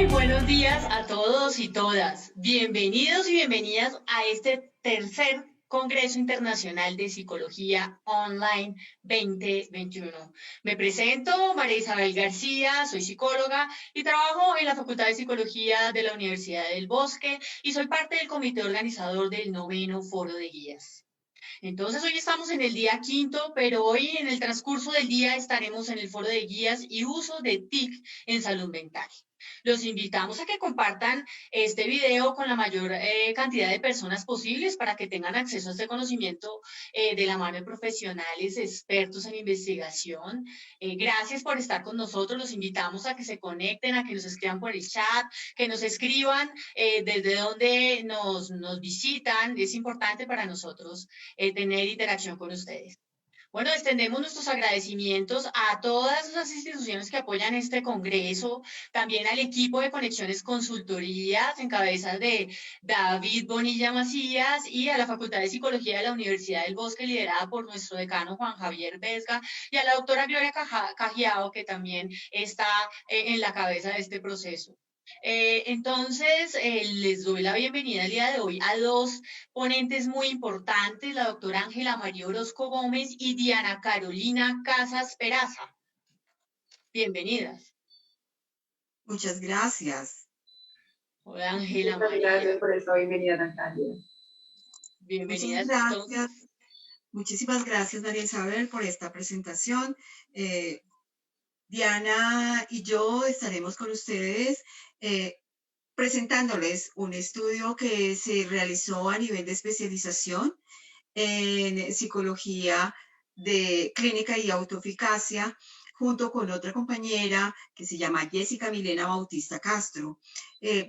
Muy buenos días a todos y todas. Bienvenidos y bienvenidas a este tercer Congreso Internacional de Psicología Online 2021. Me presento, María Isabel García, soy psicóloga y trabajo en la Facultad de Psicología de la Universidad del Bosque y soy parte del comité organizador del noveno Foro de Guías. Entonces hoy estamos en el día quinto, pero hoy en el transcurso del día estaremos en el foro de guías y uso de TIC en salud mental. Los invitamos a que compartan este video con la mayor cantidad de personas posibles para que tengan acceso a este conocimiento de la mano de profesionales expertos en investigación. Gracias por estar con nosotros. Los invitamos a que se conecten, a que nos escriban por el chat, que nos escriban desde donde nos visitan. Es importante para nosotros tener interacción con ustedes. Bueno, extendemos nuestros agradecimientos a todas las instituciones que apoyan este congreso, también al equipo de Conexiones Consultorías en cabeza de David Bonilla Macías y a la Facultad de Psicología de la Universidad del Bosque, liderada por nuestro decano Juan Javier Vesga, y a la doctora Gloria Cajiao, que también está en la cabeza de este proceso. Les doy la bienvenida el día de hoy a dos ponentes muy importantes, la doctora Ángela María Orozco Gómez y Diana Carolina Casas Peraza. Bienvenidas. Muchas gracias. Hola Ángela Muchas María. gracias por esta bienvenida tan cálida. Bienvenidas Muchas entonces. gracias. Muchísimas gracias, María Isabel, por esta presentación. Diana y yo estaremos con ustedes presentándoles un estudio que se realizó a nivel de especialización en psicología de clínica y autoeficacia, junto con otra compañera que se llama Jessica Milena Bautista Castro.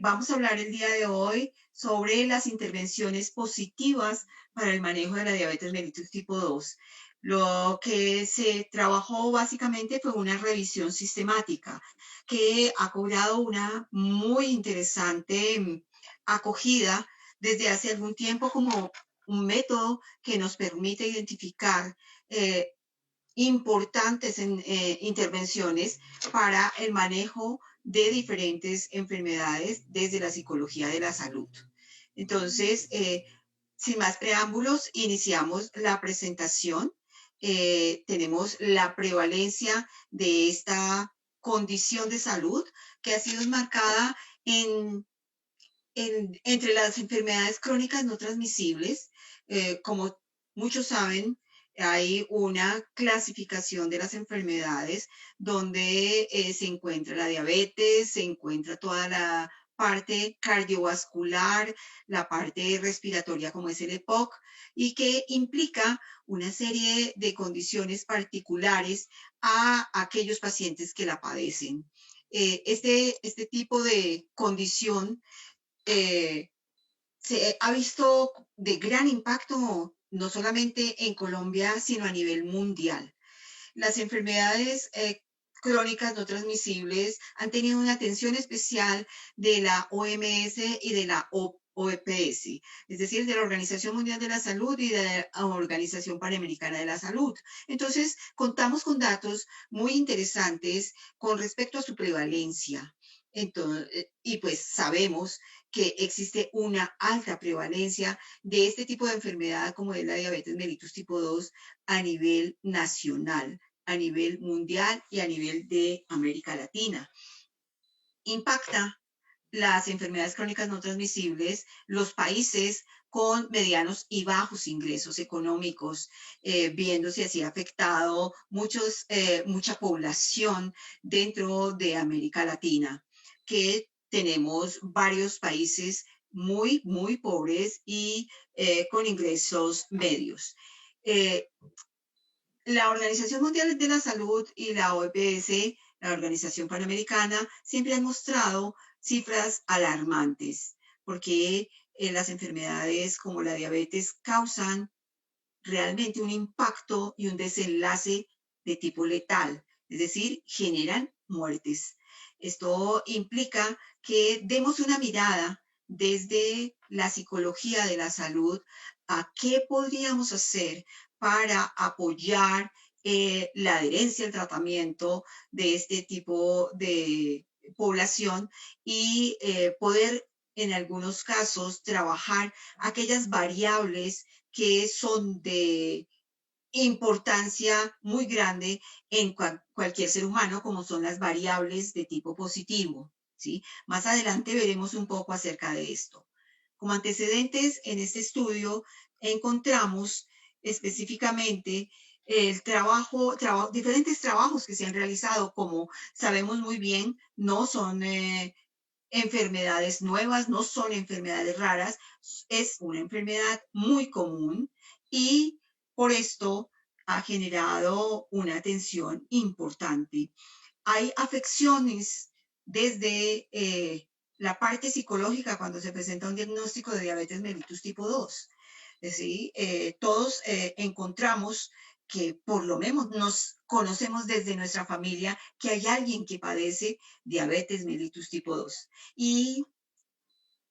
Vamos a hablar el día de hoy sobre las intervenciones positivas para el manejo de la diabetes mellitus tipo 2. Lo que se trabajó básicamente fue una revisión sistemática que ha cobrado una muy interesante acogida desde hace algún tiempo como un método que nos permite identificar importantes intervenciones para el manejo de diferentes enfermedades desde la psicología de la salud. Entonces, sin más preámbulos, iniciamos la presentación. Tenemos la prevalencia de esta condición de salud que ha sido enmarcada entre las enfermedades crónicas no transmisibles. Como muchos saben, hay una clasificación de las enfermedades donde se encuentra la diabetes, se encuentra toda la parte cardiovascular, la parte respiratoria como es el EPOC, y que implica una serie de condiciones particulares a aquellos pacientes que la padecen. Este tipo de condición se ha visto de gran impacto no solamente en Colombia, sino a nivel mundial. Las enfermedades crónicas no transmisibles han tenido una atención especial de la OMS y de la OPS, es decir, de la Organización Mundial de la Salud y de la Organización Panamericana de la Salud. Entonces, contamos con datos muy interesantes con respecto a su prevalencia. Entonces, y pues sabemos que existe una alta prevalencia de este tipo de enfermedad como es la diabetes mellitus tipo 2 a nivel nacional, a nivel mundial y a nivel de América Latina. Impacta las enfermedades crónicas no transmisibles, los países con medianos y bajos ingresos económicos, viéndose así afectado mucha población dentro de América Latina, que tenemos varios países muy, muy pobres y con ingresos medios. La Organización Mundial de la Salud y la OPS, la Organización Panamericana, siempre han mostrado cifras alarmantes, porque las enfermedades como la diabetes causan realmente un impacto y un desenlace de tipo letal, es decir, generan muertes. Esto implica que demos una mirada desde la psicología de la salud a qué podríamos hacer para apoyar la adherencia al tratamiento de este tipo población y poder en algunos casos trabajar aquellas variables que son de importancia muy grande en cualquier ser humano, como son las variables de tipo positivo, ¿sí? Más adelante veremos un poco acerca de esto. Como antecedentes en este estudio encontramos específicamente diferentes trabajos que se han realizado, como sabemos muy bien, no son enfermedades nuevas, no son enfermedades raras, es una enfermedad muy común y por esto ha generado una atención importante. Hay afecciones desde la parte psicológica cuando se presenta un diagnóstico de diabetes mellitus tipo 2. ¿Sí? Todos encontramos que por lo menos nos conocemos desde nuestra familia que hay alguien que padece diabetes mellitus tipo 2. Y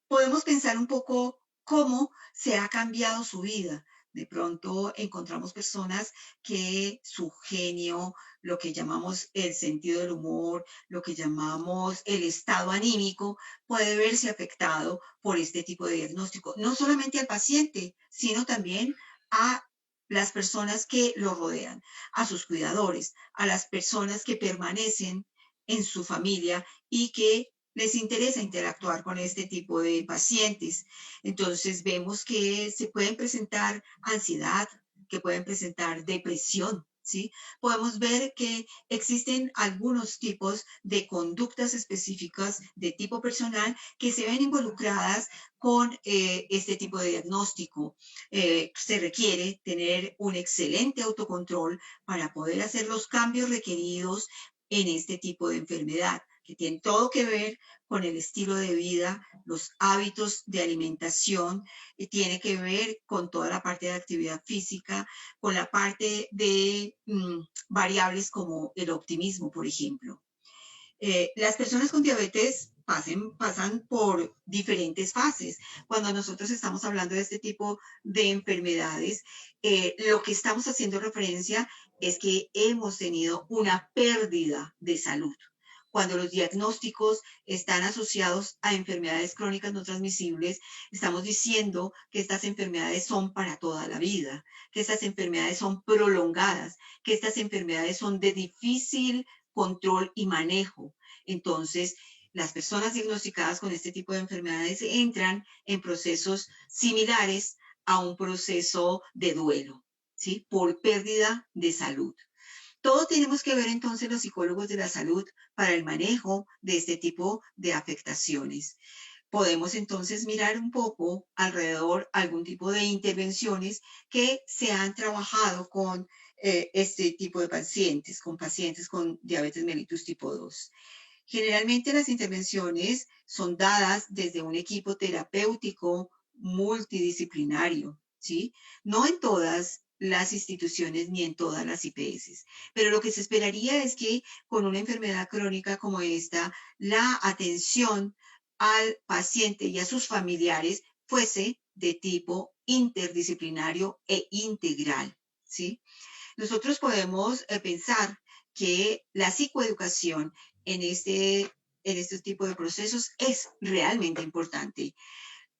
podemos pensar un poco cómo se ha cambiado su vida. De pronto encontramos personas que su genio, lo que llamamos el sentido del humor, lo que llamamos el estado anímico, puede verse afectado por este tipo de diagnóstico. No solamente al paciente, sino también a las personas que lo rodean, a sus cuidadores, a las personas que permanecen en su familia y que les interesa interactuar con este tipo de pacientes. Entonces vemos que se pueden presentar ansiedad, que pueden presentar depresión, ¿sí? Podemos ver que existen algunos tipos de conductas específicas de tipo personal que se ven involucradas con este tipo de diagnóstico. Se requiere tener un excelente autocontrol para poder hacer los cambios requeridos en este tipo de enfermedad, que tiene todo que ver con el estilo de vida, los hábitos de alimentación, tiene que ver con toda la parte de actividad física, con la parte de variables como el optimismo, por ejemplo. Las personas con diabetes pasan por diferentes fases. Cuando nosotros estamos hablando de este tipo de enfermedades, lo que estamos haciendo referencia es que hemos tenido una pérdida de salud. Cuando los diagnósticos están asociados a enfermedades crónicas no transmisibles, estamos diciendo que estas enfermedades son para toda la vida, que estas enfermedades son prolongadas, que estas enfermedades son de difícil control y manejo. Entonces, las personas diagnosticadas con este tipo de enfermedades entran en procesos similares a un proceso de duelo, ¿sí? Por pérdida de salud. Todo tenemos que ver entonces los psicólogos de la salud para el manejo de este tipo de afectaciones. Podemos entonces mirar un poco alrededor algún tipo de intervenciones que se han trabajado con este tipo de pacientes con diabetes mellitus tipo 2. Generalmente las intervenciones son dadas desde un equipo terapéutico multidisciplinario, ¿sí? No en todas las instituciones ni en todas las IPS, pero lo que se esperaría es que con una enfermedad crónica como esta, la atención al paciente y a sus familiares fuese de tipo interdisciplinario e integral, ¿sí? Nosotros podemos pensar que la psicoeducación en este tipo de procesos es realmente importante,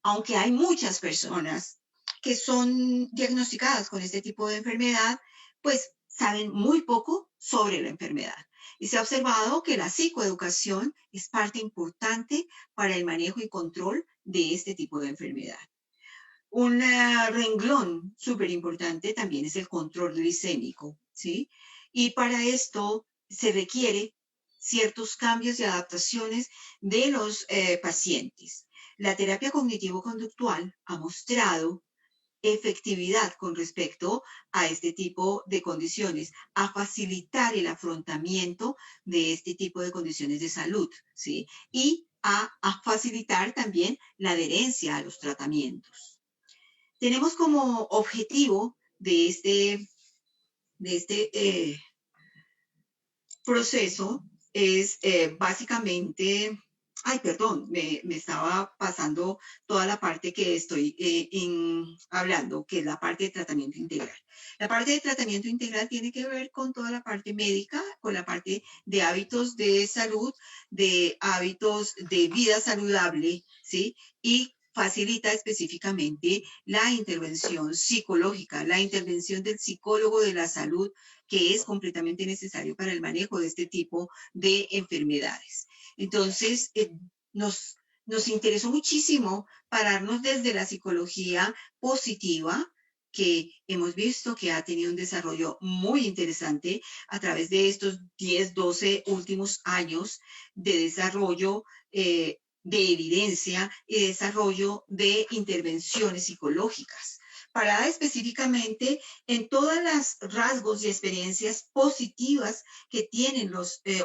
aunque hay muchas personas que son diagnosticadas con este tipo de enfermedad, pues saben muy poco sobre la enfermedad. Y se ha observado que la psicoeducación es parte importante para el manejo y control de este tipo de enfermedad. Un renglón súper importante también es el control glicémico, ¿sí? Y para esto se requiere ciertos cambios y adaptaciones de los pacientes. La terapia cognitivo-conductual ha mostrado efectividad con respecto a este tipo de condiciones, a facilitar el afrontamiento de este tipo de condiciones de salud, ¿sí? Y a facilitar también la adherencia a los tratamientos. Tenemos como objetivo de este proceso es básicamente Ay, perdón, me estaba pasando toda la parte que estoy hablando, que es la parte de tratamiento integral. La parte de tratamiento integral tiene que ver con toda la parte médica, con la parte de hábitos de salud, de hábitos de vida saludable, ¿sí? Y facilita específicamente la intervención psicológica, la intervención del psicólogo de la salud, que es completamente necesario para el manejo de este tipo de enfermedades. Entonces, nos interesó muchísimo pararnos desde la psicología positiva, que hemos visto que ha tenido un desarrollo muy interesante a través de estos 10, 12 últimos años de desarrollo de evidencia y desarrollo de intervenciones psicológicas, parada específicamente en todas las rasgos y experiencias positivas que tienen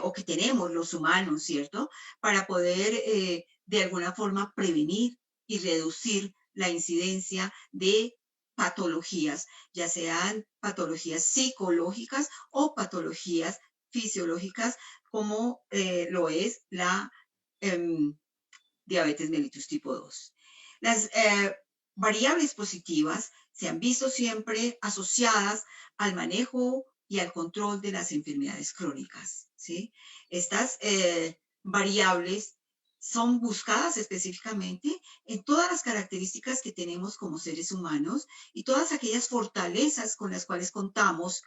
o que tenemos los humanos, ¿cierto? Para poder de alguna forma prevenir y reducir la incidencia de patologías, ya sean patologías psicológicas o patologías fisiológicas, como lo es la diabetes mellitus tipo 2. Las variables positivas se han visto siempre asociadas al manejo y al control de las enfermedades crónicas, ¿sí? Estas variables son buscadas específicamente en todas las características que tenemos como seres humanos y todas aquellas fortalezas con las cuales contamos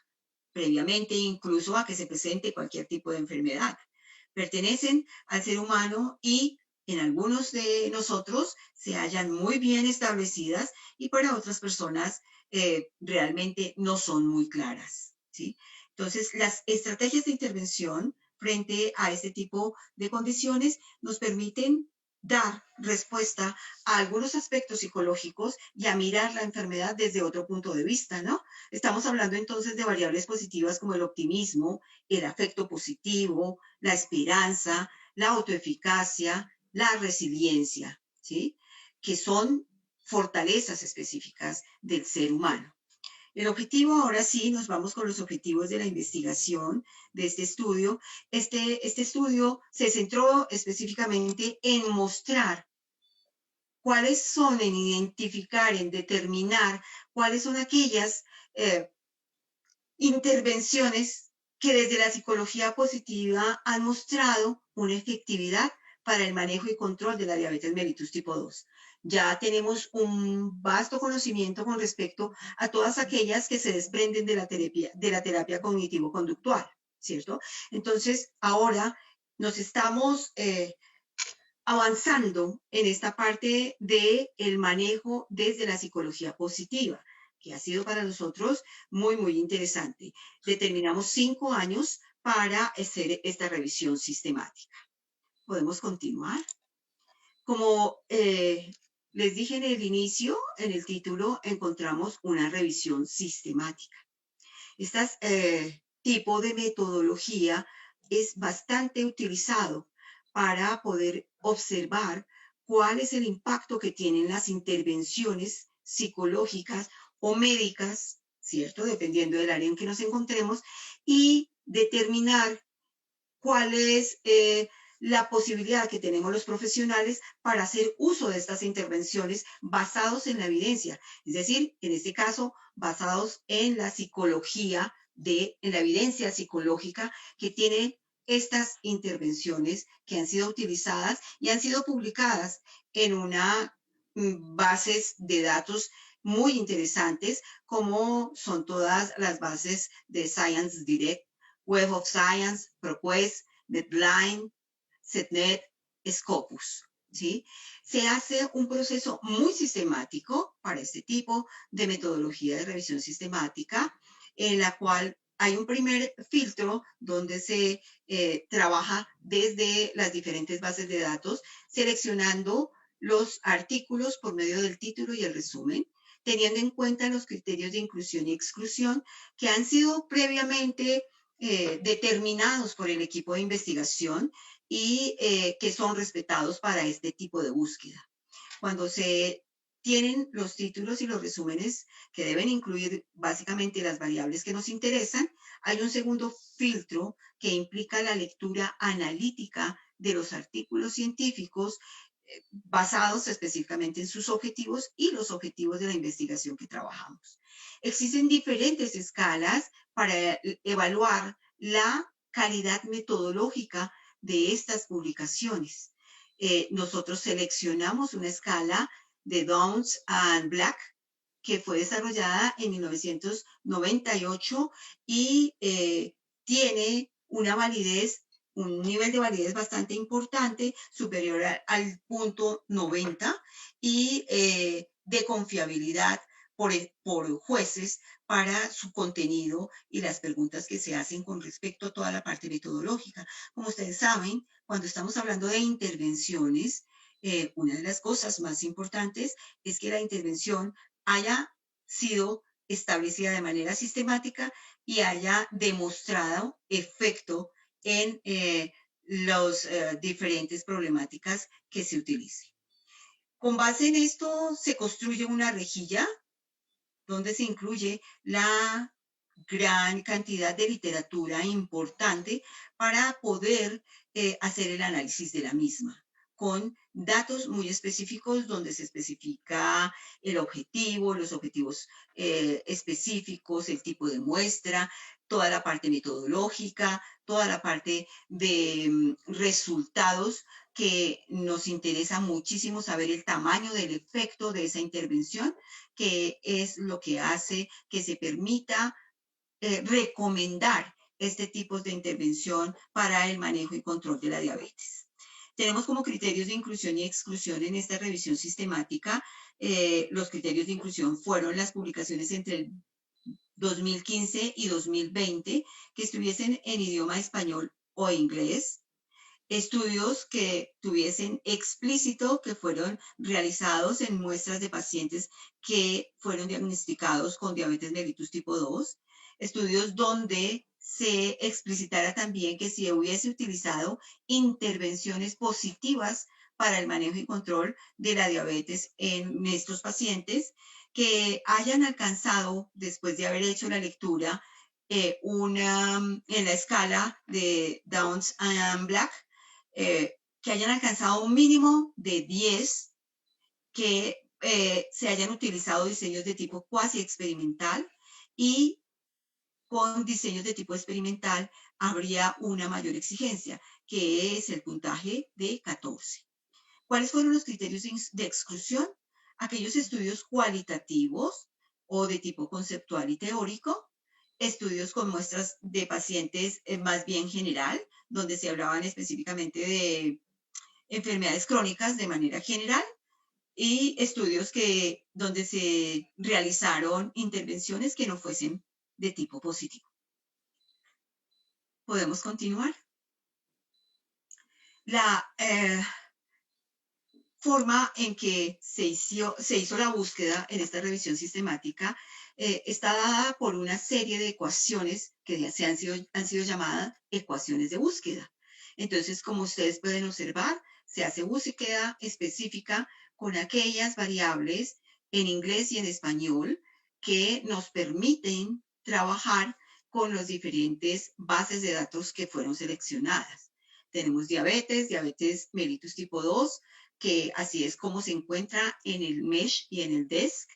previamente, incluso a que se presente cualquier tipo de enfermedad. Pertenecen al ser humano y en algunos de nosotros se hallan muy bien establecidas y para otras personas realmente no son muy claras, ¿sí? Entonces, las estrategias de intervención frente a este tipo de condiciones nos permiten dar respuesta a algunos aspectos psicológicos y a mirar la enfermedad desde otro punto de vista, ¿no? Estamos hablando entonces de variables positivas como el optimismo, el afecto positivo, la esperanza, la autoeficacia, la resiliencia, ¿sí? Que son fortalezas específicas del ser humano. El objetivo, ahora sí, nos vamos con los objetivos de la investigación de este estudio. Este estudio se centró específicamente en mostrar cuáles son, en identificar, en determinar cuáles son aquellas intervenciones que desde la psicología positiva han mostrado una efectividad para el manejo y control de la diabetes mellitus tipo 2. Ya tenemos un vasto conocimiento con respecto a todas aquellas que se desprenden de la terapia cognitivo-conductual, ¿cierto? Entonces, ahora nos estamos avanzando en esta parte del manejo desde la psicología positiva, que ha sido para nosotros muy, muy interesante. Determinamos 5 años para hacer esta revisión sistemática. ¿Podemos continuar? Como les dije en el inicio, en el título, encontramos una revisión sistemática. Este tipo de metodología es bastante utilizado para poder observar cuál es el impacto que tienen las intervenciones psicológicas o médicas, ¿cierto? Dependiendo del área en que nos encontremos, y determinar cuál es la posibilidad que tenemos los profesionales para hacer uso de estas intervenciones basados en la evidencia, es decir, en este caso, basados en la psicología, en la evidencia psicológica que tiene estas intervenciones que han sido utilizadas y han sido publicadas en una bases de datos muy interesantes, como son todas las bases de Science Direct, Web of Science, ProQuest, Medline, SetNet, Scopus, ¿sí? Se hace un proceso muy sistemático para este tipo de metodología de revisión sistemática, en la cual hay un primer filtro donde se trabaja desde las diferentes bases de datos, seleccionando los artículos por medio del título y el resumen, teniendo en cuenta los criterios de inclusión y exclusión que han sido previamente determinados por el equipo de investigación y que son respetados para este tipo de búsqueda. Cuando se tienen los títulos y los resúmenes que deben incluir básicamente las variables que nos interesan, hay un segundo filtro que implica la lectura analítica de los artículos científicos basados específicamente en sus objetivos y los objetivos de la investigación que trabajamos. Existen diferentes escalas para evaluar la calidad metodológica de estas publicaciones. Nosotros seleccionamos una escala de Downs and Black que fue desarrollada en 1998 y tiene una validez, un nivel de validez bastante importante, superior al punto 90 y de confiabilidad por jueces para su contenido y las preguntas que se hacen con respecto a toda la parte metodológica. Como ustedes saben, cuando estamos hablando de intervenciones, una de las cosas más importantes es que la intervención haya sido establecida de manera sistemática y haya demostrado efecto en las diferentes problemáticas que se utilicen. Con base en esto se construye una rejilla donde se incluye la gran cantidad de literatura importante para poder hacer el análisis de la misma, con datos muy específicos donde se especifica el objetivo, los objetivos específicos, el tipo de muestra, toda la parte metodológica, toda la parte de resultados que nos interesa muchísimo saber el tamaño del efecto de esa intervención, que es lo que hace que se permita recomendar este tipo de intervención para el manejo y control de la diabetes. Tenemos como criterios de inclusión y exclusión en esta revisión sistemática. Los criterios de inclusión fueron las publicaciones entre el 2015 y 2020 que estuviesen en idioma español o inglés, estudios que tuviesen explícito que fueron realizados en muestras de pacientes que fueron diagnosticados con diabetes mellitus tipo 2, estudios donde se explicitara también que si hubiese utilizado intervenciones positivas para el manejo y control de la diabetes en estos pacientes, que hayan alcanzado, después de haber hecho la lectura, en la escala de Downs and Black, que hayan alcanzado un mínimo de 10, que se hayan utilizado diseños de tipo cuasi experimental y con diseños de tipo experimental habría una mayor exigencia, que es el puntaje de 14. ¿Cuáles fueron los criterios de exclusión? Aquellos estudios cualitativos o de tipo conceptual y teórico, estudios con muestras de pacientes más bien general, donde se hablaban específicamente de enfermedades crónicas de manera general, y estudios donde se realizaron intervenciones que no fuesen de tipo positivo. ¿Podemos continuar? La forma en que se hizo la búsqueda en esta revisión sistemática está dada por una serie de ecuaciones que ya han sido llamadas ecuaciones de búsqueda. Entonces, como ustedes pueden observar, se hace búsqueda específica con aquellas variables en inglés y en español que nos permiten trabajar con las diferentes bases de datos que fueron seleccionadas. Tenemos diabetes mellitus tipo 2, que así es como se encuentra en el MESH y en el DESC,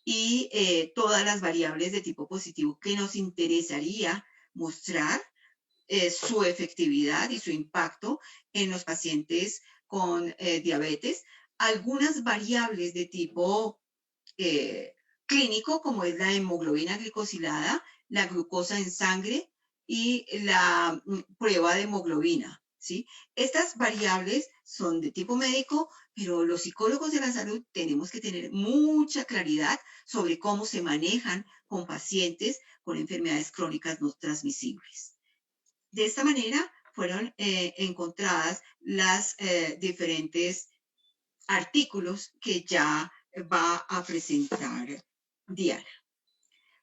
y todas las variables de tipo positivo que nos interesaría mostrar su efectividad y su impacto en los pacientes con diabetes. Algunas variables de tipo clínico, como es la hemoglobina glicosilada, la glucosa en sangre y la prueba de hemoglobina. ¿Sí? Estas variables son de tipo médico, pero los psicólogos de la salud tenemos que tener mucha claridad sobre cómo se manejan con pacientes con enfermedades crónicas no transmisibles. De esta manera fueron encontradas las diferentes artículos que ya va a presentar Diana.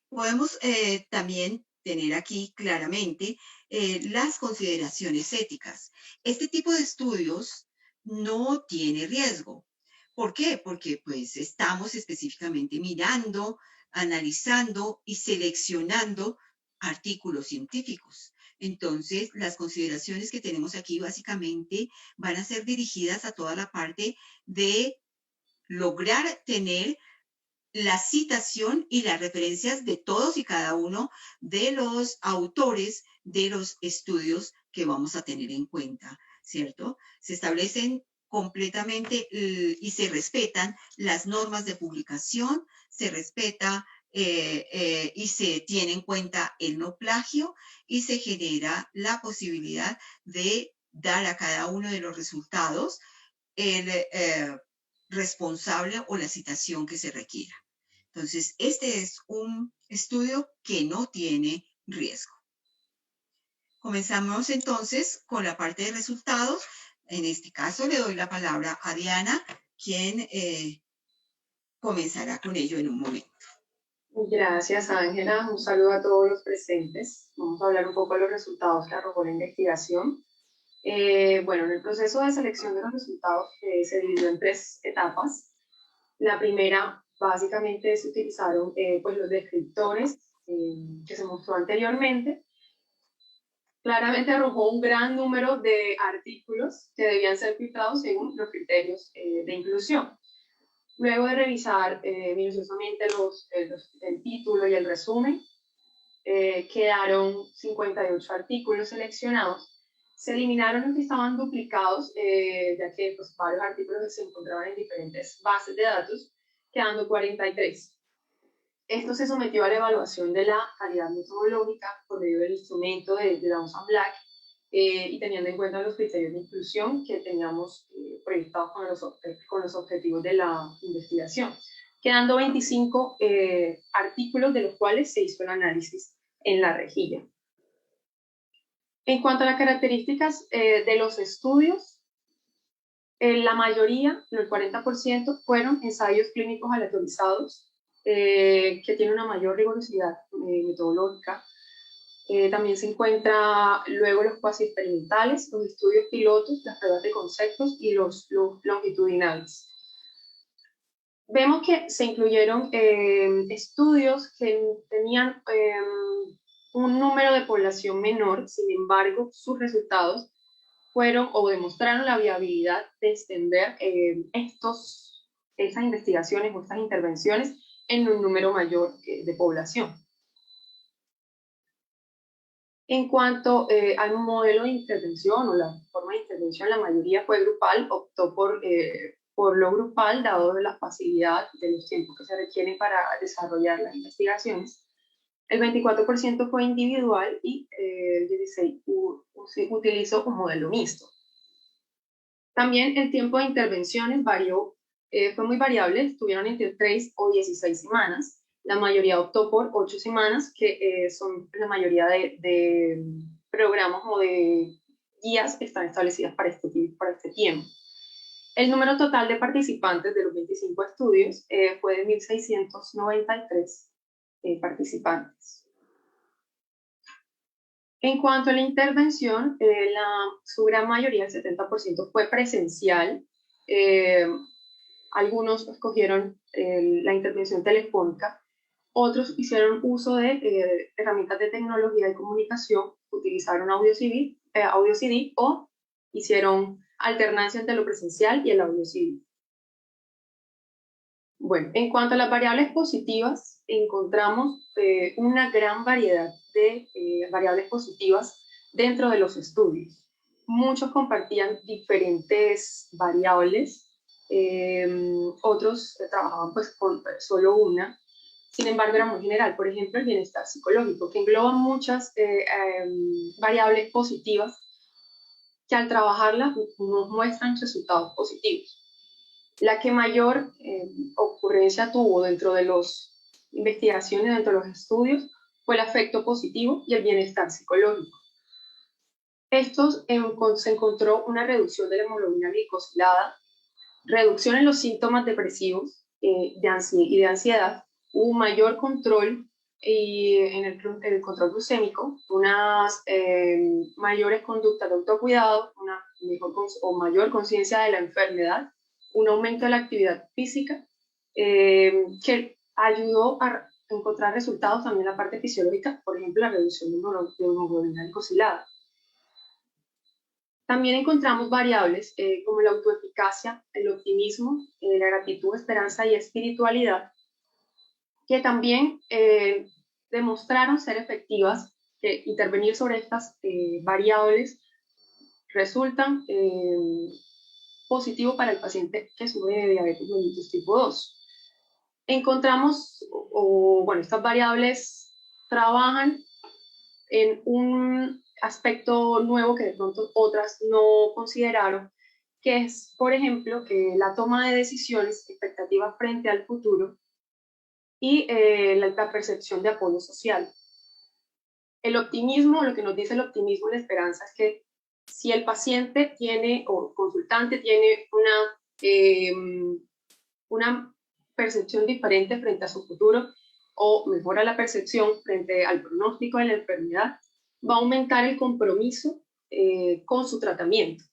Podemos también tener aquí claramente las consideraciones éticas. Este tipo de estudios no tiene riesgo. ¿Por qué? Porque pues estamos específicamente mirando, analizando y seleccionando artículos científicos. Entonces, las consideraciones que tenemos aquí básicamente van a ser dirigidas a toda la parte de lograr tener la citación y las referencias de todos y cada uno de los autores de los estudios que vamos a tener en cuenta, ¿cierto? Se establecen completamente y se respetan las normas de publicación, se respeta y se tiene en cuenta el no plagio y se genera la posibilidad de dar a cada uno de los resultados el responsable o la citación que se requiera. Entonces, este es un estudio que no tiene riesgo. Comenzamos entonces con la parte de resultados. En este caso le doy la palabra a Diana, quien comenzará con ello en un momento. Gracias, Ángela. Un saludo a todos los presentes. Vamos a hablar un poco de los resultados que arrojó la investigación. Bueno, en el proceso de selección de los resultados se dividió en 3 etapas. La primera, básicamente, se utilizaron pues los descriptores que se mostró anteriormente. Claramente arrojó un gran número de artículos que debían ser filtrados según los criterios de inclusión. Luego de revisar minuciosamente el título y el resumen, quedaron 58 artículos seleccionados. Se eliminaron los que estaban duplicados, ya que pues, varios artículos se encontraban en diferentes bases de datos, quedando 43. Esto se sometió a la evaluación de la calidad metodológica por medio del instrumento de Downs & Black y teniendo en cuenta los criterios de inclusión que teníamos proyectados con los objetivos de la investigación, quedando 25 artículos de los cuales se hizo el análisis en la rejilla. En cuanto a las características de los estudios, la mayoría, el 40%, fueron ensayos clínicos aleatorizados que tienen una mayor rigurosidad metodológica. También se encuentra luego los cuasi experimentales, los estudios pilotos, las pruebas de conceptos y los longitudinales. Vemos que se incluyeron estudios que tenían un número de población menor, sin embargo, sus resultados fueron o demostraron la viabilidad de extender estas investigaciones o estas intervenciones en un número mayor de población. En cuanto al modelo de intervención o la forma de intervención, la mayoría fue grupal, optó por lo grupal, dado la facilidad de los tiempos que se requieren para desarrollar las investigaciones. El 24% fue individual y el 16% utilizó un modelo mixto. También el tiempo de intervenciones varió, fue muy variable, estuvieron entre 3 o 16 semanas. La mayoría optó por 8 semanas, que son la mayoría de programas o de guías que están establecidas para este tiempo. El número total de participantes de los 25 estudios fue de 1.693 participantes. En cuanto a la intervención, su gran mayoría, el 70%, fue presencial. Algunos escogieron la intervención telefónica, otros hicieron uso de herramientas de tecnología de comunicación, utilizaron audio CD o hicieron alternancia entre lo presencial y el audio CD. Bueno, en cuanto a las variables positivas, encontramos una gran variedad de variables positivas dentro de los estudios. Muchos compartían diferentes variables, otros trabajaban pues con solo una. Sin embargo, era muy general. Por ejemplo, el bienestar psicológico, que engloba muchas variables positivas que al trabajarlas nos muestran resultados positivos. La que mayor ocurrencia tuvo dentro de las investigaciones, dentro de los estudios, fue el afecto positivo y el bienestar psicológico. Se encontró una reducción de la hemoglobina glicosilada, reducción en los síntomas depresivos y de ansiedad, hubo mayor control en el control glucémico, unas mayores conductas de autocuidado, una mejor o mayor conciencia de la enfermedad, un aumento de la actividad física que ayudó a encontrar resultados también en la parte fisiológica, por ejemplo, la reducción de hemoglobina glicosilada. También encontramos variables como la autoeficacia, el optimismo, la gratitud, esperanza y espiritualidad, que también demostraron ser efectivas, que intervenir sobre estas variables resultan positivo para el paciente que sufre de diabetes mellitus tipo 2. Encontramos, bueno, estas variables trabajan en un aspecto nuevo que de pronto otras no consideraron, que es, por ejemplo, la toma de decisiones, expectativas frente al futuro y la percepción de apoyo social. El optimismo, lo que nos dice el optimismo y la esperanza es que si el paciente tiene o consultante tiene una percepción diferente frente a su futuro o mejora la percepción frente al pronóstico de la enfermedad, va a aumentar el compromiso con su tratamiento.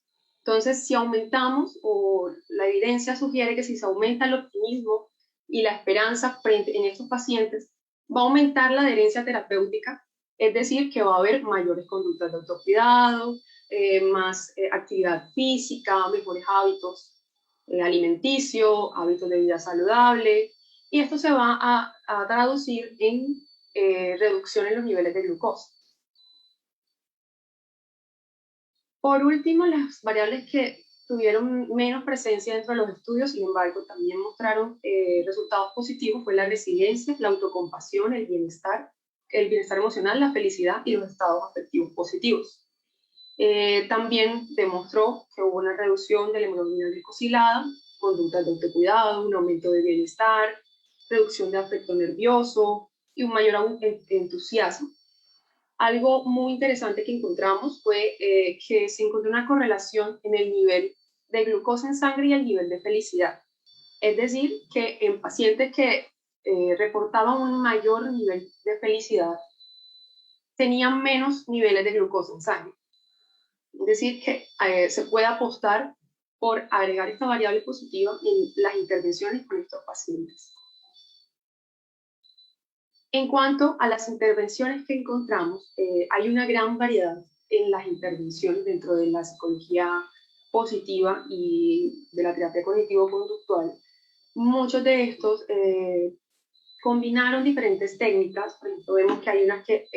Entonces, si aumentamos, o la evidencia sugiere que si se aumenta el optimismo y la esperanza en estos pacientes, va a aumentar la adherencia terapéutica, es decir, que va a haber mayores conductas de autocuidado, más actividad física, mejores hábitos alimenticio, hábitos de vida saludable, y esto se va a traducir en reducción en los niveles de glucosa. Por último, las variables que tuvieron menos presencia dentro de los estudios, sin embargo, también mostraron resultados positivos, fue la resiliencia, la autocompasión, el bienestar emocional, la felicidad y los estados afectivos positivos. También demostró que hubo una reducción de la hemoglobina glicosilada, conductas de autocuidado, un aumento de bienestar, reducción de afecto nervioso y un mayor entusiasmo. Algo muy interesante que encontramos fue que se encontró una correlación en el nivel de glucosa en sangre y el nivel de felicidad. Es decir, que en pacientes que reportaban un mayor nivel de felicidad, tenían menos niveles de glucosa en sangre. Es decir, que se puede apostar por agregar esta variable positiva en las intervenciones con estos pacientes. En cuanto a las intervenciones que encontramos, hay una gran variedad en las intervenciones dentro de la psicología positiva y de la terapia cognitivo-conductual. Muchos de estos combinaron diferentes técnicas. Por ejemplo, vemos que hay unas que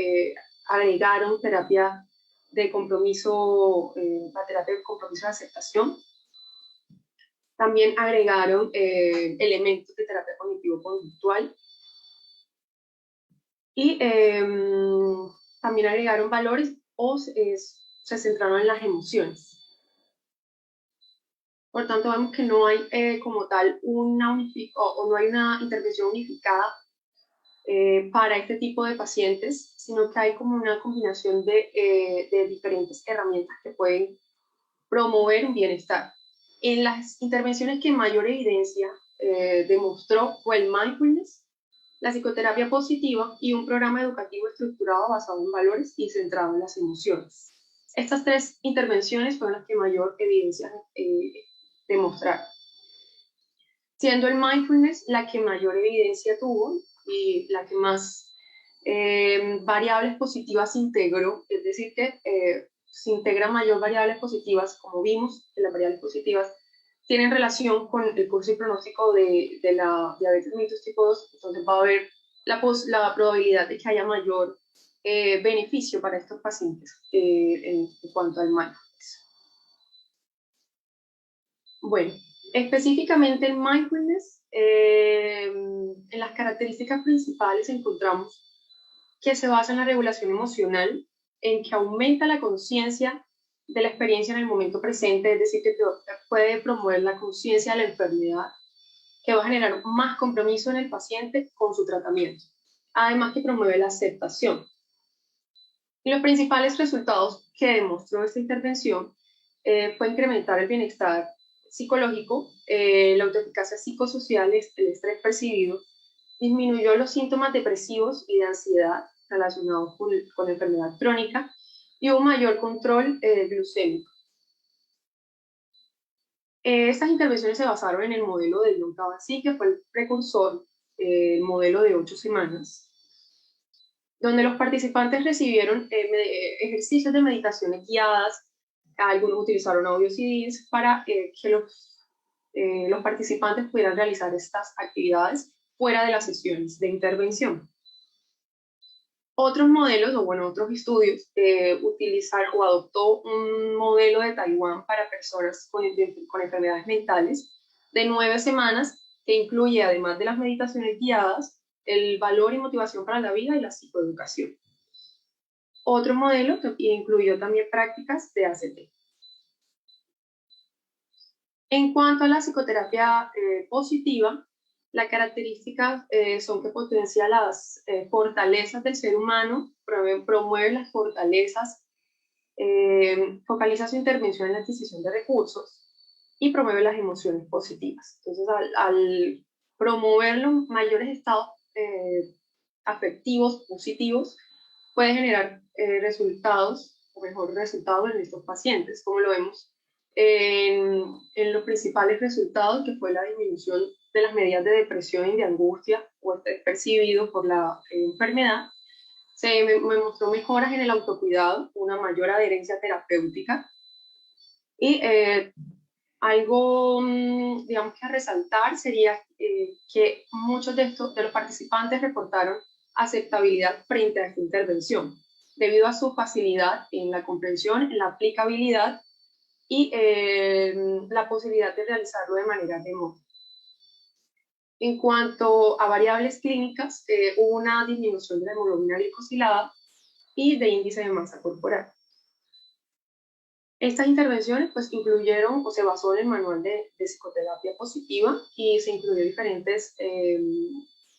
agregaron terapia de compromiso, la terapia de compromiso de aceptación. También agregaron elementos de terapia cognitivo-conductual y también agregaron valores o se centraron en las emociones. Por tanto, vemos que no hay como tal no hay una intervención unificada para este tipo de pacientes, sino que hay como una combinación de diferentes herramientas que pueden promover un bienestar. En las intervenciones que mayor evidencia demostró fue el mindfulness, la psicoterapia positiva y un programa educativo estructurado basado en valores y centrado en las emociones. Estas tres intervenciones fueron las que mayor evidencia demostraron, siendo el mindfulness la que mayor evidencia tuvo y la que más variables positivas integró, es decir, que se integran mayor variables positivas, como vimos, que las variables positivas tienen relación con el curso y pronóstico de la diabetes mellitus tipo 2, entonces va a haber la probabilidad de que haya mayor beneficio para estos pacientes en cuanto al mindfulness. Bueno, específicamente el mindfulness, en las características principales encontramos que se basa en la regulación emocional, en que aumenta la conciencia de la experiencia en el momento presente, es decir, que puede promover la conciencia de la enfermedad, que va a generar más compromiso en el paciente con su tratamiento, además que promueve la aceptación. Y los principales resultados que demostró esta intervención fue incrementar el bienestar psicológico, la autoeficacia psicosocial, el estrés percibido, disminuyó los síntomas depresivos y de ansiedad relacionados con la enfermedad crónica y un mayor control glucémico. Estas intervenciones se basaron en el modelo de John Kabat-Zinn, que fue el precursor el modelo de 8 semanas, donde los participantes recibieron ejercicios de meditaciones guiadas. Algunos utilizaron audio CDs para que los participantes pudieran realizar estas actividades fuera de las sesiones de intervención. Otros modelos, o bueno, otros estudios, utilizaron o adoptó un modelo de Taiwán para personas con enfermedades mentales de 9 semanas, que incluye, además de las meditaciones guiadas, el valor y motivación para la vida y la psicoeducación. Otro modelo que incluyó también prácticas de ACT. En cuanto a la psicoterapia positiva, las características son que potencia las fortalezas del ser humano, promueve las fortalezas, focaliza su intervención en la adquisición de recursos y promueve las emociones positivas. Entonces, al promover los mayores estados afectivos positivos, puede generar resultados, o mejores resultados en estos pacientes, como lo vemos en los principales resultados, que fue la disminución de las medidas de depresión y de angustia o estrés percibido por la enfermedad. Se me mostró mejoras en el autocuidado, una mayor adherencia terapéutica y algo, digamos, que a resaltar sería que muchos de los participantes reportaron aceptabilidad frente a esta intervención, debido a su facilidad en la comprensión, en la aplicabilidad y la posibilidad de realizarlo de manera remota. En cuanto a variables clínicas, hubo una disminución de la hemoglobina glicosilada y de índice de masa corporal. Estas intervenciones pues incluyeron o se basó en el manual de psicoterapia positiva y se incluyó diferentes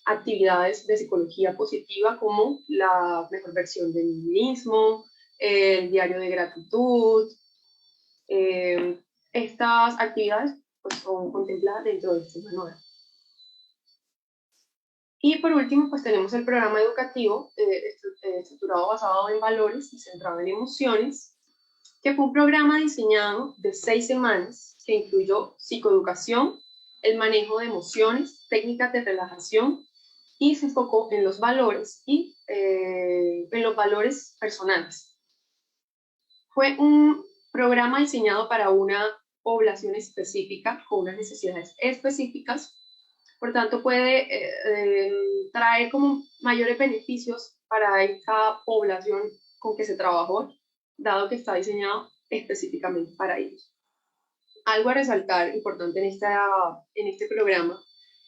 actividades de psicología positiva, como la mejor versión de mí mismo, el diario de gratitud. Estas actividades pues son contempladas dentro de este manual. Y por último, pues tenemos el programa educativo estructurado basado en valores y centrado en emociones, que fue un programa diseñado de 6 semanas que incluyó psicoeducación, el manejo de emociones, técnicas de relajación, y se enfocó en los valores y en los valores personales. Fue un programa diseñado para una población específica, con unas necesidades específicas. Por tanto, puede traer como mayores beneficios para esta población con que se trabajó, dado que está diseñado específicamente para ellos. Algo a resaltar importante en este programa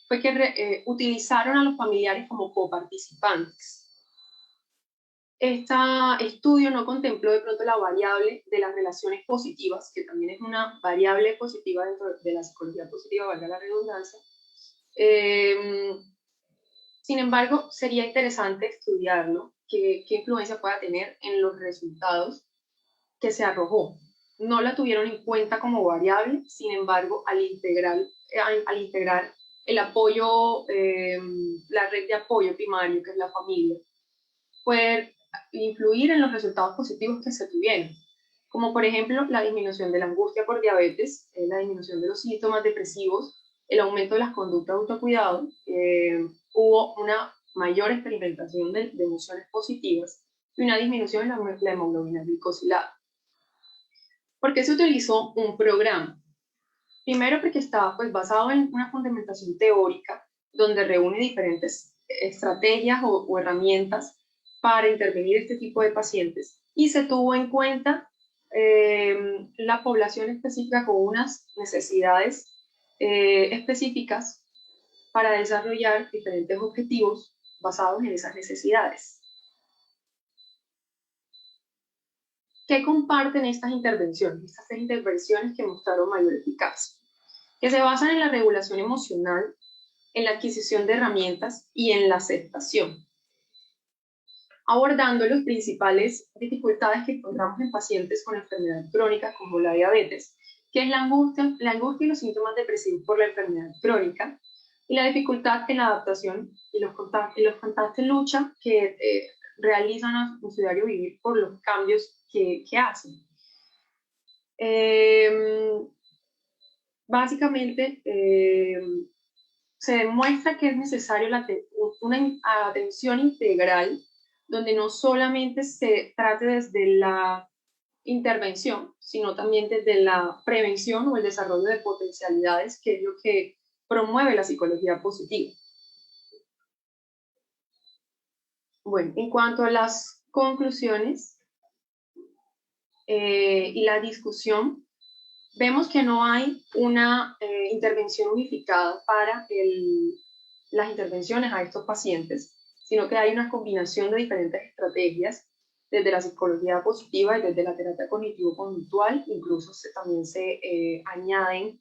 fue que utilizaron a los familiares como coparticipantes. Este estudio no contempló de pronto la variable de las relaciones positivas, que también es una variable positiva dentro de la psicología positiva, valga la redundancia. Sin embargo, sería interesante estudiarlo, qué influencia pueda tener en los resultados que se arrojó. No la tuvieron en cuenta como variable, sin embargo, al integrar el apoyo, la red de apoyo primario, que es la familia, puede influir en los resultados positivos que se tuvieron, como por ejemplo la disminución de la angustia por diabetes, la disminución de los síntomas depresivos, el aumento de las conductas de autocuidado. Hubo una mayor experimentación de emociones positivas y una disminución en la hemoglobina glicosilada. ¿Por qué se utilizó un programa? Primero, porque estaba pues basado en una fundamentación teórica, donde reúne diferentes estrategias o herramientas para intervenir este tipo de pacientes, y se tuvo en cuenta la población específica con unas necesidades específicas para desarrollar diferentes objetivos basados en esas necesidades. ¿Qué comparten estas intervenciones? Estas 3 intervenciones que mostraron mayor eficacia, que se basan en la regulación emocional, en la adquisición de herramientas y en la aceptación, abordando las principales dificultades que encontramos en pacientes con enfermedades crónicas como la diabetes, que es la angustia y los síntomas depresivos por la enfermedad crónica, y la dificultad en la adaptación y los constantes luchas que realizan en su diario vivir por los cambios que hacen. Básicamente, se demuestra que es necesario una atención integral donde no solamente se trate desde la intervención, sino también desde la prevención o el desarrollo de potencialidades, que es lo que promueve la psicología positiva. Bueno, en cuanto a las conclusiones y la discusión, vemos que no hay una intervención unificada para las intervenciones a estos pacientes, sino que hay una combinación de diferentes estrategias, desde la psicología positiva y desde la terapia cognitivo-conductual, incluso también se añaden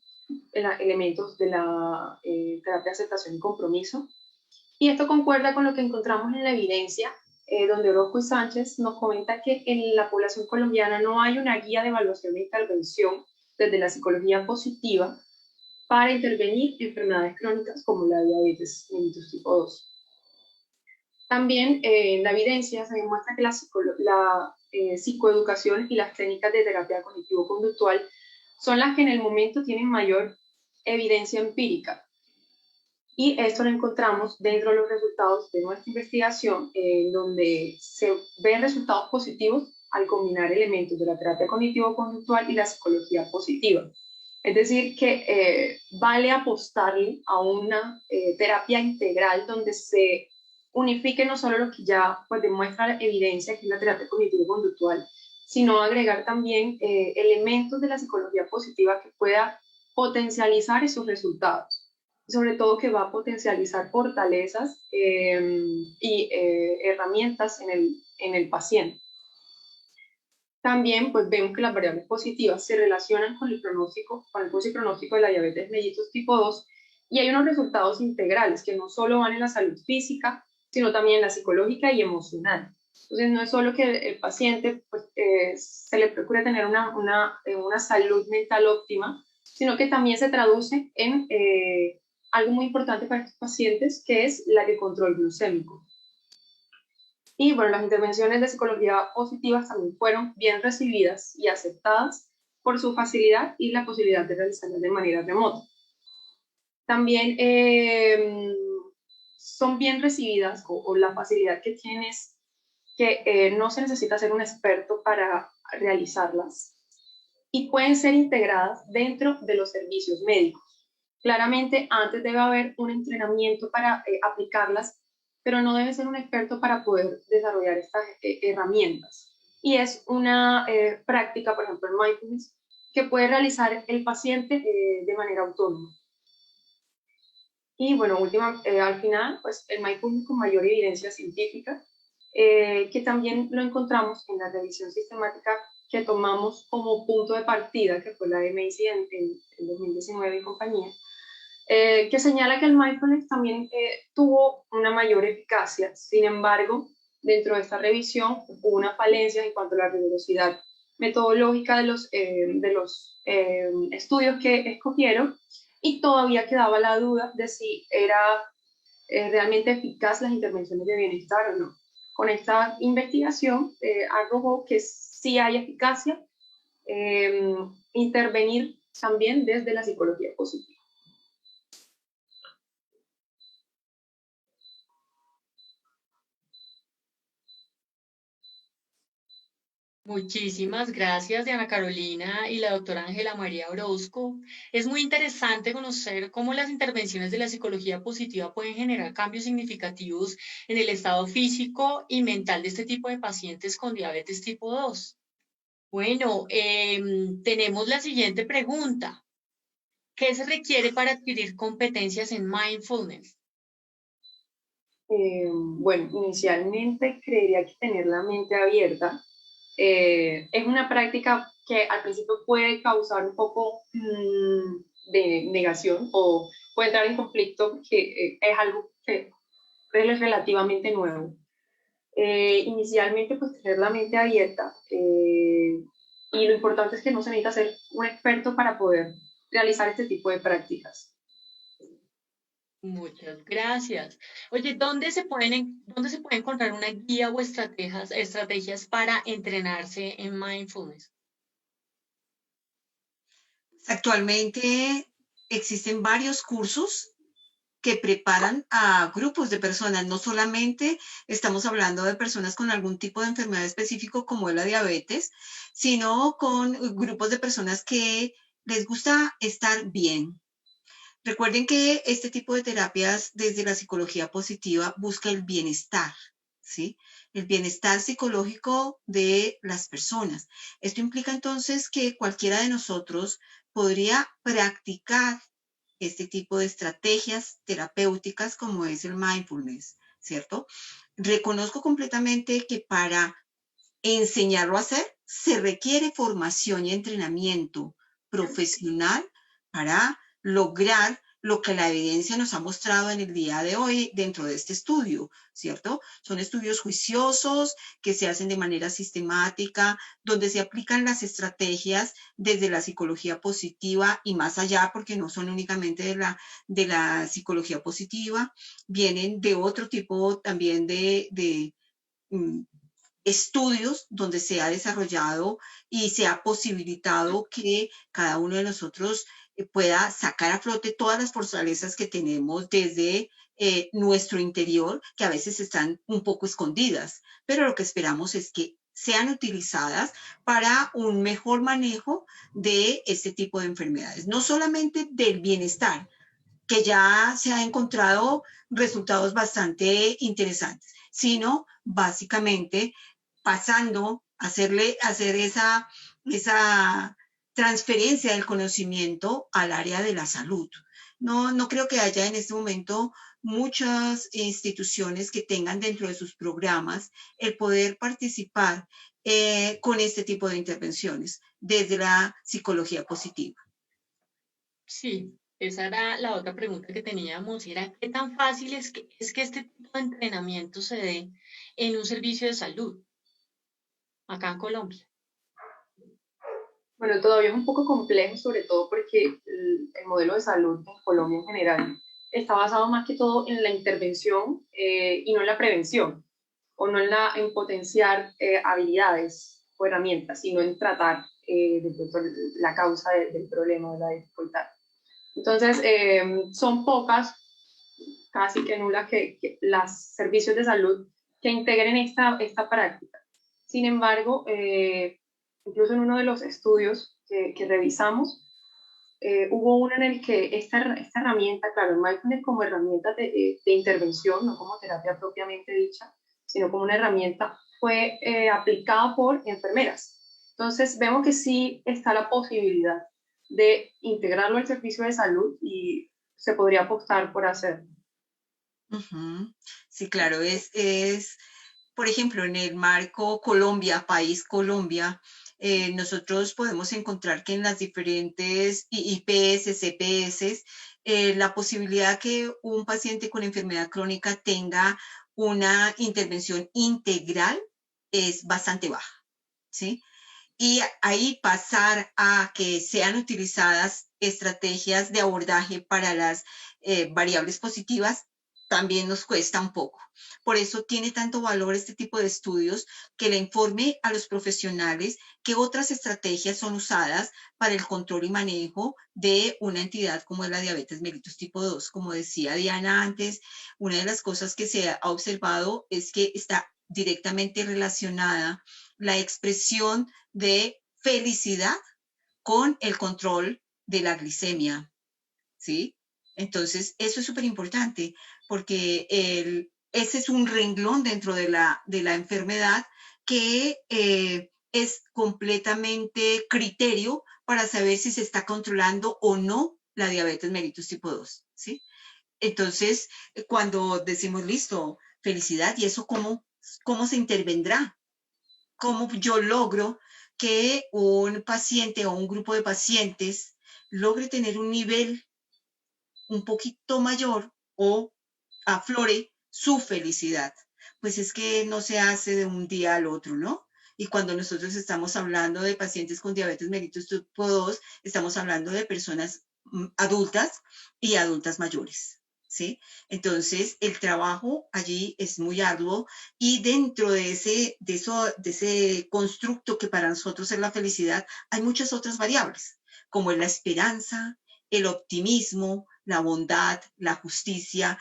elementos de la terapia de aceptación y compromiso. Y esto concuerda con lo que encontramos en la evidencia, donde Orozco y Sánchez nos comenta que en la población colombiana no hay una guía de evaluación de intervención desde la psicología positiva para intervenir en enfermedades crónicas como la diabetes mellitus tipo 2. También en la evidencia se demuestra que la psicoeducación y las técnicas de terapia cognitivo-conductual son las que en el momento tienen mayor evidencia empírica. Y esto lo encontramos dentro de los resultados de nuestra investigación, donde se ven resultados positivos al combinar elementos de la terapia cognitivo-conductual y la psicología positiva. Es decir, que vale apostarle a una terapia integral donde se unifique no solo lo que ya pues, demuestra la evidencia, que es la terapia cognitivo-conductual, sino agregar también elementos de la psicología positiva que pueda potencializar esos resultados. Sobre todo que va a potencializar fortalezas y herramientas en el paciente. También pues, vemos que las variables positivas se relacionan con el pronóstico, con el curso y pronóstico de la diabetes mellitus tipo 2, y hay unos resultados integrales que no solo van en la salud física, sino también en la psicológica y emocional. Entonces no es solo que el paciente pues, se le procure tener una salud mental óptima, sino que también se traduce en algo muy importante para estos pacientes, que es la de control glucémico. Y bueno, las intervenciones de psicología positivas también fueron bien recibidas y aceptadas por su facilidad y la posibilidad de realizarlas de manera remota. También son bien recibidas, o la facilidad que tienen es que no se necesita ser un experto para realizarlas y pueden ser integradas dentro de los servicios médicos. Claramente, antes debe haber un entrenamiento para aplicarlas, pero no debe ser un experto para poder desarrollar estas herramientas. Y es una práctica, por ejemplo, el mindfulness, que puede realizar el paciente de manera autónoma. Y bueno, al final, pues el mindfulness con mayor evidencia científica, que también lo encontramos en la revisión sistemática que tomamos como punto de partida, que fue la de Macy en 2019 y compañía, que señala que el mindfulness también tuvo una mayor eficacia. Sin embargo, dentro de esta revisión hubo una falencia en cuanto a la rigurosidad metodológica de los estudios que escogieron, y todavía quedaba la duda de si era realmente eficaz las intervenciones de bienestar o no. Con esta investigación arrojó que sí hay eficacia intervenir también desde la psicología positiva. Muchísimas gracias, Diana Carolina y la doctora Ángela María Orozco. Es muy interesante conocer cómo las intervenciones de la psicología positiva pueden generar cambios significativos en el estado físico y mental de este tipo de pacientes con diabetes tipo 2. Bueno, tenemos la siguiente pregunta. ¿Qué se requiere para adquirir competencias en mindfulness? Bueno, inicialmente creería que tener la mente abierta. Es una práctica que al principio puede causar un poco de negación o puede entrar en conflicto, que es algo que es relativamente nuevo. Inicialmente, pues tener la mente abierta y lo importante es que no se necesita ser un experto para poder realizar este tipo de prácticas. Muchas gracias. Oye, ¿dónde se puede encontrar una guía o estrategias para entrenarse en mindfulness? Actualmente existen varios cursos que preparan a grupos de personas. No solamente estamos hablando de personas con algún tipo de enfermedad específico como es la diabetes, sino con grupos de personas que les gusta estar bien. Recuerden que este tipo de terapias desde la psicología positiva busca el bienestar, ¿sí? El bienestar psicológico de las personas. Esto implica entonces que cualquiera de nosotros podría practicar este tipo de estrategias terapéuticas como es el mindfulness, ¿cierto? Reconozco completamente que para enseñarlo a hacer se requiere formación y entrenamiento profesional para lograr lo que la evidencia nos ha mostrado en el día de hoy dentro de este estudio, ¿cierto? Son estudios juiciosos que se hacen de manera sistemática, donde se aplican las estrategias desde la psicología positiva y más allá, porque no son únicamente de la psicología positiva, vienen de otro tipo también de estudios donde se ha desarrollado y se ha posibilitado que cada uno de nosotros pueda sacar a flote todas las fortalezas que tenemos desde nuestro interior, que a veces están un poco escondidas, pero lo que esperamos es que sean utilizadas para un mejor manejo de este tipo de enfermedades, no solamente del bienestar, que ya se ha encontrado resultados bastante interesantes, sino básicamente pasando a hacer esa transferencia del conocimiento al área de la salud. No creo que haya en este momento muchas instituciones que tengan dentro de sus programas el poder participar con este tipo de intervenciones desde la psicología positiva. Sí, esa era la otra pregunta que teníamos, era qué tan fácil es que este tipo de entrenamiento se dé en un servicio de salud acá en Colombia. Bueno, todavía es un poco complejo, sobre todo porque el modelo de salud en Colombia en general está basado más que todo en la intervención y no en la prevención, o no en potenciar habilidades o herramientas, sino en tratar la causa del problema, de la dificultad. Entonces, son pocas, casi que nulas, los servicios de salud que integren esta práctica. Sin embargo, incluso en uno de los estudios que revisamos, hubo uno en el que esta herramienta, claro, el mindfulness como herramienta de intervención, no como terapia propiamente dicha, sino como una herramienta, fue aplicada por enfermeras. Entonces, vemos que sí está la posibilidad de integrarlo al servicio de salud y se podría apostar por hacerlo. Sí, claro, por ejemplo, en el marco Colombia, país Colombia, nosotros podemos encontrar que en las diferentes IPS, CPS, la posibilidad que un paciente con enfermedad crónica tenga una intervención integral es bastante baja, ¿sí? Y ahí pasar a que sean utilizadas estrategias de abordaje para las variables positivas también nos cuesta un poco. Por eso tiene tanto valor este tipo de estudios que le informe a los profesionales que otras estrategias son usadas para el control y manejo de una entidad como es la diabetes mellitus tipo 2. Como decía Diana antes, una de las cosas que se ha observado es que está directamente relacionada la expresión de felicidad con el control de la glicemia, ¿sí? Entonces, eso es súper importante porque ese es un renglón dentro de la enfermedad que es completamente criterio para saber si se está controlando o no la diabetes mellitus tipo 2, ¿sí? Entonces, cuando decimos, listo, felicidad, ¿y eso cómo se intervendrá? ¿Cómo yo logro que un paciente o un grupo de pacientes logre tener un nivel un poquito mayor o aflore su felicidad? Pues es que no se hace de un día al otro, ¿no? Y cuando nosotros estamos hablando de pacientes con diabetes mellitus tipo 2, estamos hablando de personas adultas y adultas mayores, ¿sí? Entonces, el trabajo allí es muy arduo y dentro de ese constructo que para nosotros es la felicidad, hay muchas otras variables, como es la esperanza, el optimismo, la bondad, la justicia,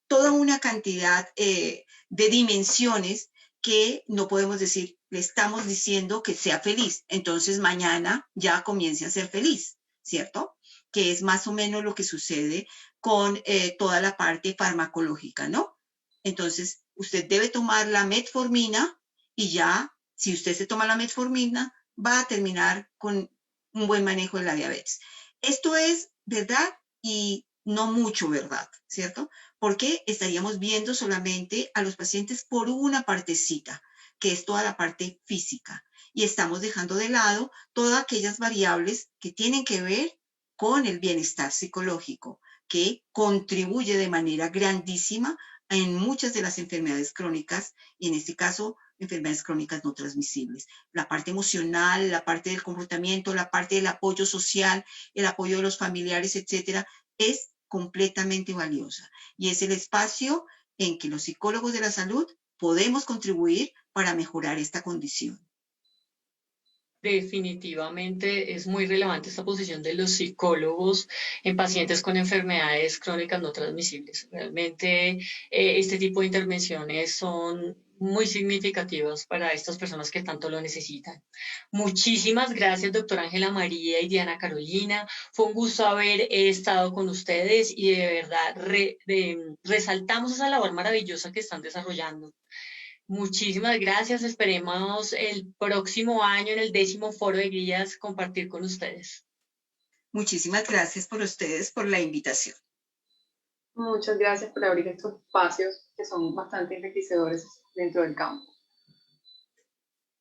toda una cantidad de dimensiones que no podemos decir, le estamos diciendo que sea feliz, entonces mañana ya comience a ser feliz, ¿cierto? Que es más o menos lo que sucede con toda la parte farmacológica, ¿no? Entonces, usted debe tomar la metformina y ya, si usted se toma la metformina, va a terminar con un buen manejo de la diabetes. Esto es verdad y no mucho verdad, ¿cierto? Porque estaríamos viendo solamente a los pacientes por una partecita, que es toda la parte física, y estamos dejando de lado todas aquellas variables que tienen que ver con el bienestar psicológico, que contribuye de manera grandísima en muchas de las enfermedades crónicas, y en este caso, enfermedades crónicas no transmisibles. La parte emocional, la parte del comportamiento, la parte del apoyo social, el apoyo de los familiares, etcétera, es completamente valiosa. Y es el espacio en que los psicólogos de la salud podemos contribuir para mejorar esta condición. Definitivamente es muy relevante esta posición de los psicólogos en pacientes con enfermedades crónicas no transmisibles. Realmente este tipo de intervenciones son muy significativas para estas personas que tanto lo necesitan. Muchísimas gracias, doctora Ángela María y Diana Carolina. Fue un gusto haber estado con ustedes y de verdad resaltamos esa labor maravillosa que están desarrollando. Muchísimas gracias. Esperemos el próximo año en el 10º Foro de Guías compartir con ustedes. Muchísimas gracias por ustedes, por la invitación. Muchas gracias por abrir estos espacios que son bastante enriquecedores dentro del campo.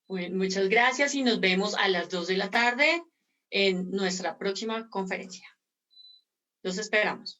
Bueno, muchas gracias y nos vemos a las 2 de la tarde en nuestra próxima conferencia. Los esperamos.